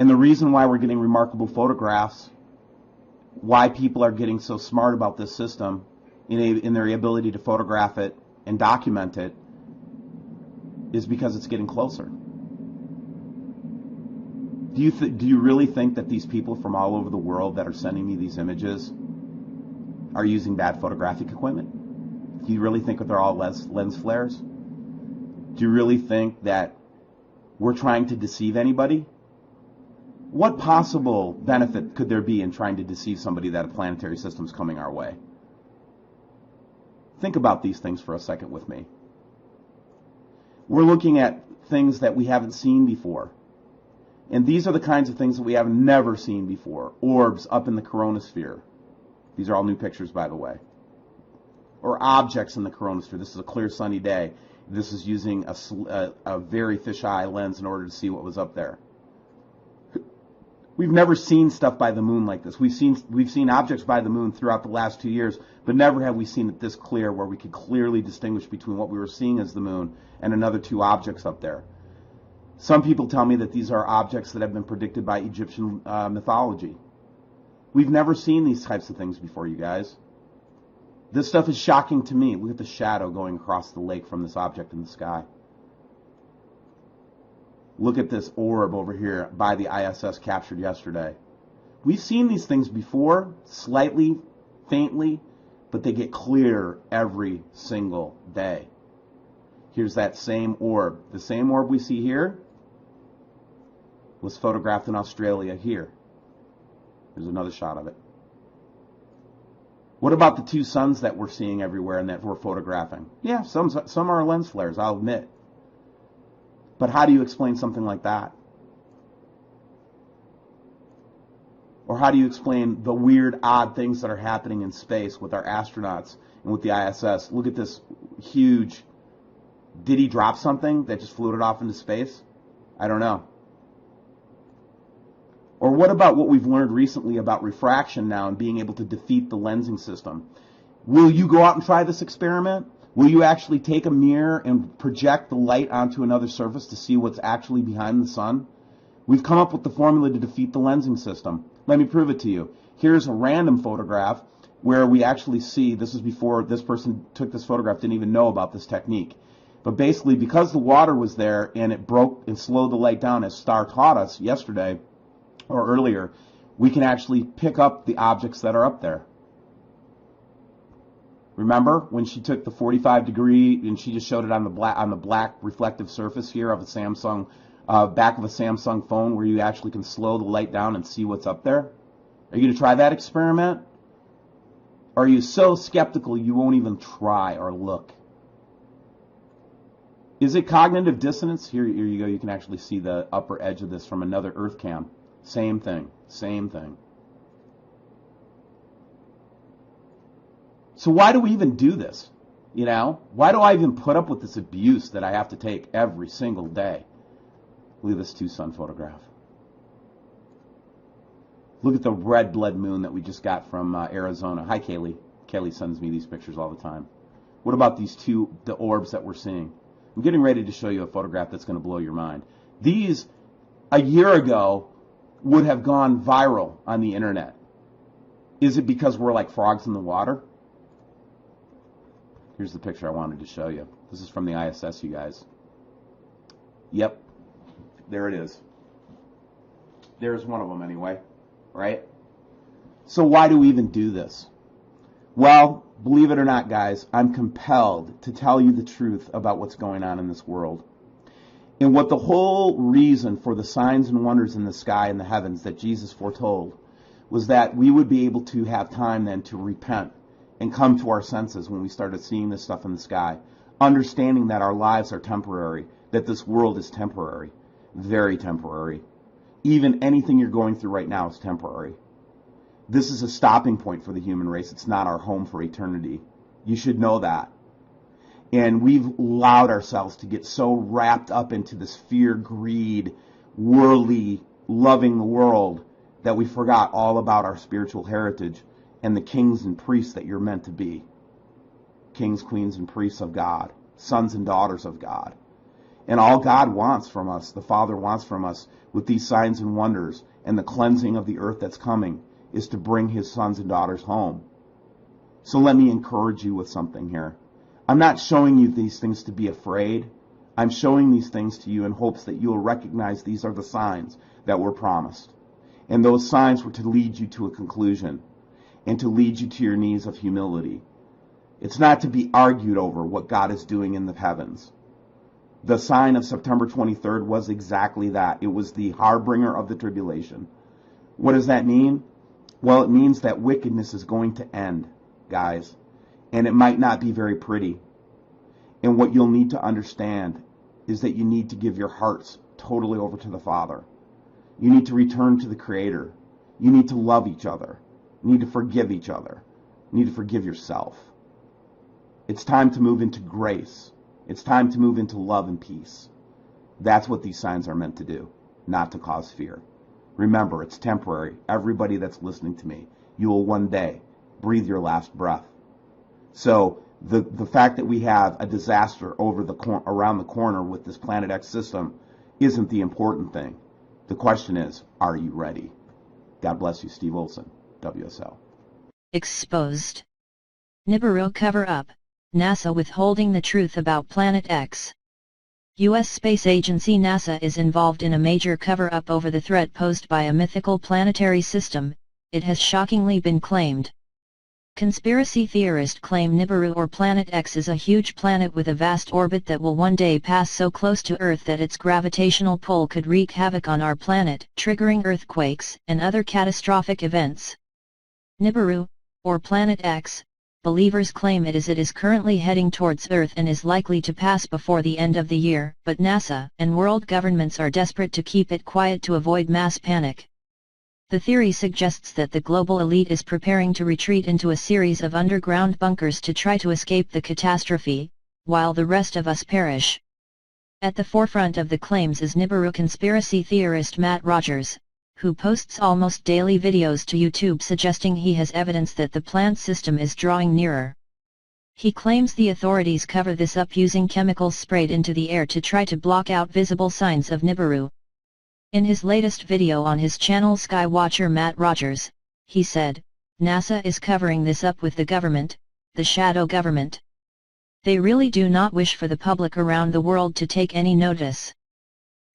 And the reason why we're getting remarkable photographs, why people are getting so smart about this system in their ability to photograph it and document it, is because it's getting closer. Do you really think that these people from all over the world that are sending me these images are using bad photographic equipment? Do you really think that they're all lens flares? Do you really think that we're trying to deceive anybody? What possible benefit could there be in trying to deceive somebody that a planetary system's coming our way? Think about these things for a second with me. We're looking at things that we haven't seen before. And these are the kinds of things that we have never seen before. Orbs up in the coronasphere. These are all new pictures, by the way. Or objects in the coronasphere. This is a clear sunny day. This is using a very fisheye lens in order to see what was up there. We've never seen stuff by the moon like this. We've seen objects by the moon throughout the last 2 years, but never have we seen it this clear, where we could clearly distinguish between what we were seeing as the moon and another 2 objects up there. Some people tell me that these are objects that have been predicted by Egyptian mythology. We've never seen these types of things before, you guys. This stuff is shocking to me. Look at the shadow going across the lake from this object in the sky. Look at this orb over here by the ISS captured yesterday. We've seen these things before, slightly, faintly, but they get clearer every single day. Here's that same orb. The same orb we see here was photographed in Australia here. There's another shot of it. What about the 2 suns that we're seeing everywhere and that we're photographing? Yeah, some are lens flares, I'll admit. But how do you explain something like that? Or how do you explain the weird, odd things that are happening in space with our astronauts and with the ISS? Look at this huge... Did he drop something that just floated off into space? I don't know. Or what about what we've learned recently about refraction now and being able to defeat the lensing system? Will you go out and try this experiment? Will you actually take a mirror and project the light onto another surface to see what's actually behind the sun? We've come up with the formula to defeat the lensing system. Let me prove it to you. Here's a random photograph where we actually see, this is before this person took this photograph, didn't even know about this technique. But basically, because the water was there and it broke and slowed the light down, as Star taught us yesterday or earlier, we can actually pick up the objects that are up there. Remember when she took the 45 degree and she just showed it on the black reflective surface here of a Samsung, back of a Samsung phone, where you actually can slow the light down and see what's up there? Are you going to try that experiment? Or are you so skeptical you won't even try or look? Is it cognitive dissonance? Here you go. You can actually see the upper edge of this from another Earth cam. Same thing. Same thing. So why do we even do this? You know? Why do I even put up with this abuse that I have to take every single day? Look at this 2-sun photograph. Look at the red blood moon that we just got from Arizona. Hi, Kaylee. Kaylee sends me these pictures all the time. What about these the orbs that we're seeing? I'm getting ready to show you a photograph that's going to blow your mind. These, a year ago, would have gone viral on the internet. Is it because we're like frogs in the water? Here's the picture I wanted to show you. This is from the ISS, you guys. Yep. There it is. There's one of them anyway, right? So why do we even do this? Well, believe it or not, guys, I'm compelled to tell you the truth about what's going on in this world. And what the whole reason for the signs and wonders in the sky and the heavens that Jesus foretold was that we would be able to have time then to repent and come to our senses when we started seeing this stuff in the sky, understanding that our lives are temporary, that this world is temporary, very temporary. Even anything you're going through right now is temporary. This is a stopping point for the human race. It's not our home for eternity. You should know that. And we've allowed ourselves to get so wrapped up into this fear, greed, worldly, loving the world that we forgot all about our spiritual heritage and the kings and priests that you're meant to be. Kings, queens, and priests of God. Sons and daughters of God. And all God wants from us, the Father wants from us, with these signs and wonders and the cleansing of the earth that's coming, is to bring his sons and daughters home. So let me encourage you with something here. I'm not showing you these things to be afraid. I'm showing these things to you in hopes that you will recognize these are the signs that were promised. And those signs were to lead you to a conclusion and to lead you to your knees of humility. It's not to be argued over what God is doing in the heavens. The sign of September 23rd was exactly that. It was the harbinger of the tribulation. What does that mean? Well, it means that wickedness is going to end, guys. And it might not be very pretty. And what you'll need to understand is that you need to give your hearts totally over to the Father. You need to return to the Creator. You need to love each other. You need to forgive each other. You need to forgive yourself. It's time to move into grace. It's time to move into love and peace. That's what these signs are meant to do, not to cause fear. Remember, it's temporary. Everybody that's listening to me, you will one day breathe your last breath. So the fact that we have a disaster around the corner with this Planet X system isn't the important thing. The question is, are you ready? God bless you, Steve Olson, WSL. Exposed. Nibiru cover-up, NASA withholding the truth about Planet X. U.S. space agency NASA is involved in a major cover-up over the threat posed by a mythical planetary system, it has shockingly been claimed. Conspiracy theorists claim Nibiru or Planet X is a huge planet with a vast orbit that will one day pass so close to Earth that its gravitational pull could wreak havoc on our planet, triggering earthquakes and other catastrophic events. Nibiru, or Planet X, believers claim it is currently heading towards Earth and is likely to pass before the end of the year, but NASA and world governments are desperate to keep it quiet to avoid mass panic. The theory suggests that the global elite is preparing to retreat into a series of underground bunkers to try to escape the catastrophe, while the rest of us perish. At the forefront of the claims is Nibiru conspiracy theorist Matt Rogers, who posts almost daily videos to YouTube suggesting he has evidence that the plant system is drawing nearer. He claims the authorities cover this up using chemicals sprayed into the air to try to block out visible signs of Nibiru. In his latest video on his channel Skywatcher Matt Rogers, he said, NASA is covering this up with the government, the shadow government. They really do not wish for the public around the world to take any notice.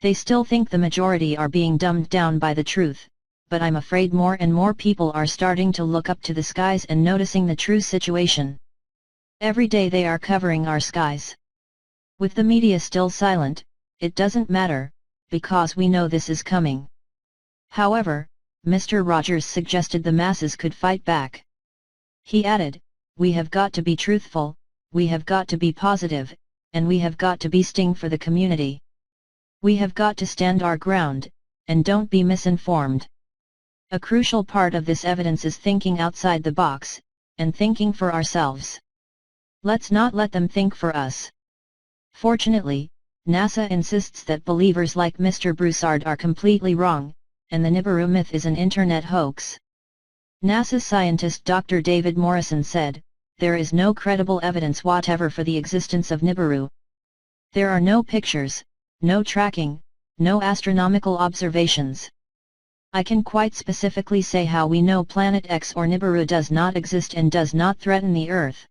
They still think the majority are being dumbed down by the truth, but I'm afraid more and more people are starting to look up to the skies and noticing the true situation. Every day they are covering our skies. With the media still silent, it doesn't matter, because we know this is coming. However, Mr. Rogers suggested the masses could fight back. He added, "We have got to be truthful, we have got to be positive, and we have got to be sting for the community. We have got to stand our ground, and don't be misinformed. A crucial part of this evidence is thinking outside the box, and thinking for ourselves. Let's not let them think for us." Fortunately, NASA insists that believers like Mr. Broussard are completely wrong, and the Nibiru myth is an internet hoax. NASA scientist Dr. David Morrison said, "There is no credible evidence whatever for the existence of Nibiru. There are no pictures, no tracking, no astronomical observations. I can quite specifically say how we know Planet X or Nibiru does not exist and does not threaten the Earth.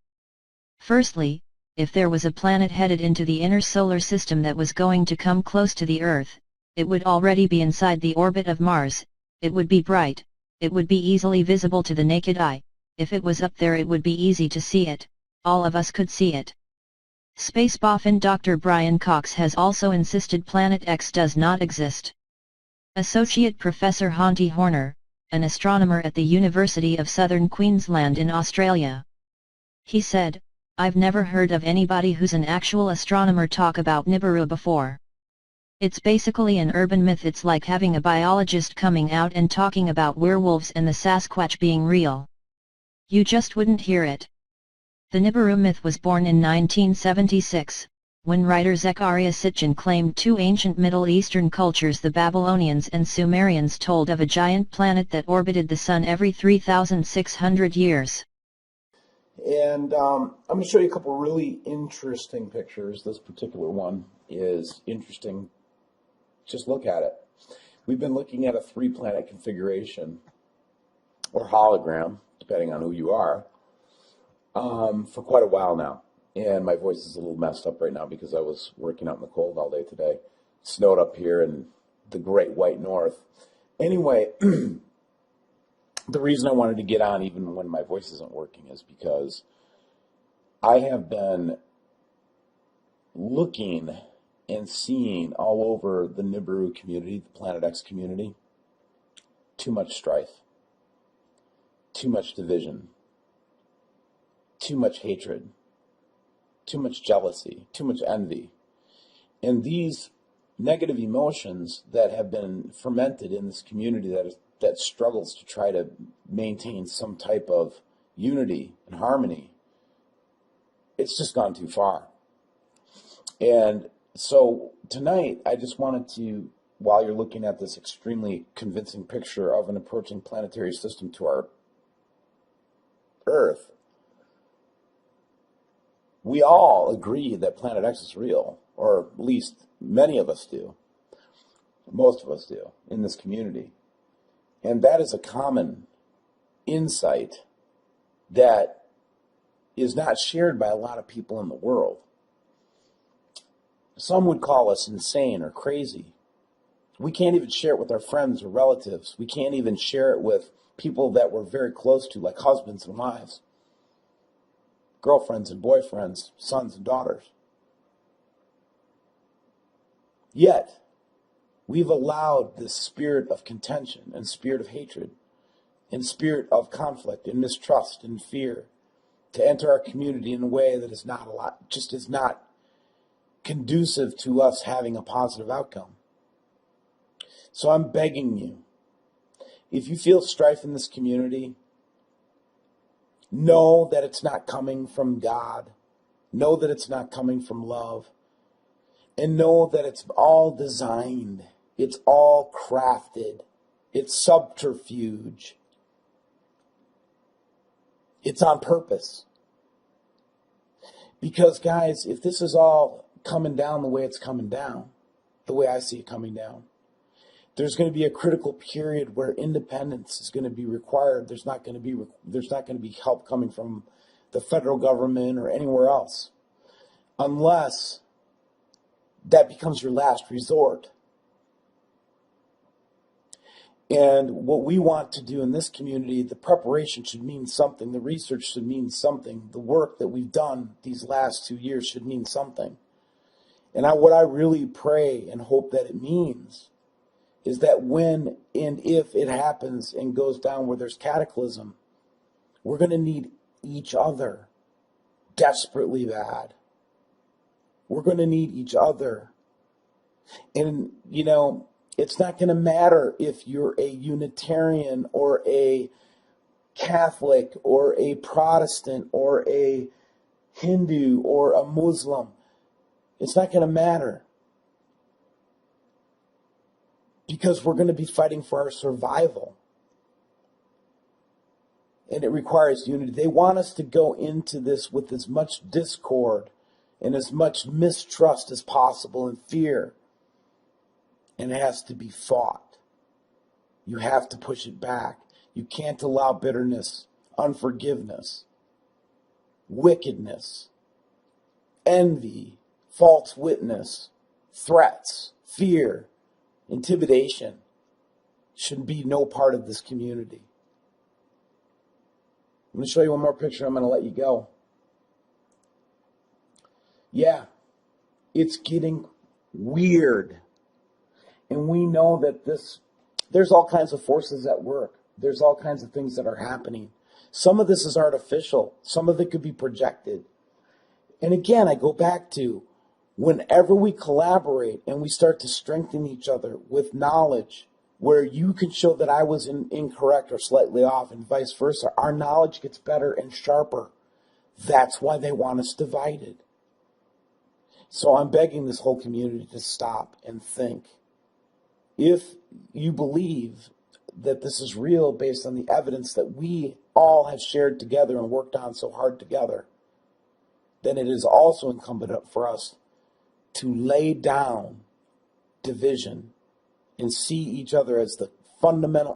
Firstly, if there was a planet headed into the inner solar system that was going to come close to the Earth, it would already be inside the orbit of Mars, it would be bright, it would be easily visible to the naked eye, if it was up there it would be easy to see it, all of us could see it." Space boffin Dr. Brian Cox has also insisted Planet X does not exist. Associate Professor Honty Horner, an astronomer at the University of Southern Queensland in Australia. He said, "I've never heard of anybody who's an actual astronomer talk about Nibiru before. It's basically an urban myth. It's like having a biologist coming out and talking about werewolves and the Sasquatch being real. You just wouldn't hear it." The Nibiru myth was born in 1976, when writer 𝗖𝗟𝗘𝗔𝗥 claimed two ancient Middle Eastern cultures, the Babylonians and Sumerians, told of a giant planet that orbited the Sun every 3,600 years. And I'm going to show you a couple really interesting pictures. This particular one is interesting. Just look at it. We've been looking at a 3-planet configuration, or hologram, depending on who you are, for quite a while now. And my voice is a little messed up right now because I was working out in the cold all day today. It snowed up here in the great white north. Anyway, the reason I wanted to get on even when my voice isn't working is because I have been looking and seeing all over the Nibiru community, the Planet X community, too much strife, too much division, too much hatred, too much jealousy, too much envy. And these negative emotions that have been fermented in this community that struggles to try to maintain some type of unity and harmony, it's just gone too far. And so tonight, I just wanted to, while you're looking at this extremely convincing picture of an approaching planetary system to our Earth, we all agree that Planet X is real, or at least many of us do. Most of us do in this community. And that is a common insight that is not shared by a lot of people in the world. Some would call us insane or crazy. We can't even share it with our friends or relatives. We can't even share it with people that we're very close to, like husbands and wives, girlfriends and boyfriends, sons and daughters. Yet, we've allowed this spirit of contention and spirit of hatred and spirit of conflict and mistrust and fear to enter our community in a way that is not conducive to us having a positive outcome. So I'm begging you, if you feel strife in this community, know that it's not coming from God. Know that it's not coming from love. And know that it's all designed. It's all crafted. It's subterfuge. It's on purpose. Because, guys, if this is all coming down the way it's coming down, the way I see it coming down, there's going to be a critical period where independence is going to be required. There's not going to be help coming from the federal government or anywhere else, unless that becomes your last resort. And what we want to do in this community, the preparation should mean something. The research should mean something. The work that we've done these last 2 years should mean something. And what I really pray and hope that it means is that when and if it happens and goes down where there's cataclysm, we're going to need each other desperately bad. We're going to need each other. And, you know, it's not going to matter if you're a Unitarian or a Catholic or a Protestant or a Hindu or a Muslim. It's not going to matter. Because we're going to be fighting for our survival. And it requires unity. They want us to go into this with as much discord and as much mistrust as possible and fear. And it has to be fought. You have to push it back. You can't allow bitterness, unforgiveness, wickedness, envy, false witness, threats, fear, intimidation should be no part of this community. I'm going to show you one more picture. I'm going to let you go. Yeah, it's getting weird. And we know that there's all kinds of forces at work. There's all kinds of things that are happening. Some of this is artificial. Some of it could be projected. And again, I go back to whenever we collaborate and we start to strengthen each other with knowledge, where you can show that I was incorrect or slightly off and vice versa, our knowledge gets better and sharper. That's why they want us divided. So I'm begging this whole community to stop and think. If you believe that this is real based on the evidence that we all have shared together and worked on so hard together, then it is also incumbent for us to lay down division and see each other as the fundamental